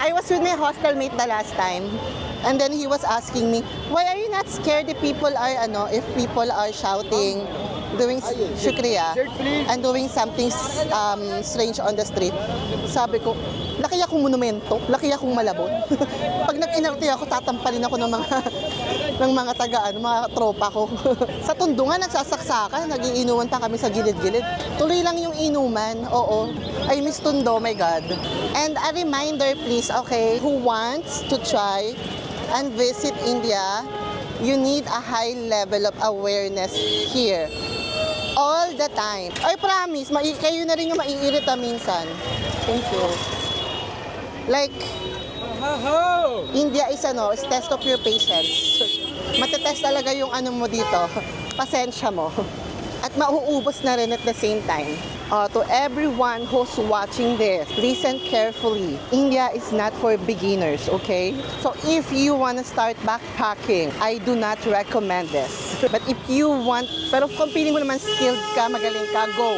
I was with my hostel mate the last time. And then he was asking me, why are you not scared if people are shouting, doing shukriya, and doing something strange on the street? Sabi ko, laki akong monumento, laki akong malabon. Pag nag-inarte ako, tatampalin ako ng mga mga tropa ko. Sa Tondo nga, nagsasaksakan, nagiinuman pa kami sa gilid-gilid. Tuloy lang yung inuman, oo. I miss Tondo, my God. And a reminder please, okay, who wants to try and visit India, you need a high level of awareness here. All the time. I promise, kayo na rin yung maiirita minsan. Thank you. Like, India is is test of your patience. Matetest talaga yung mo dito, pasensya mo. At mauubos na rin at the same time. To everyone who's watching this, listen carefully. India is not for beginners, okay? So if you want to start backpacking, I do not recommend this. But if you want, pero kung feeling mo naman skilled ka, magaling ka, go.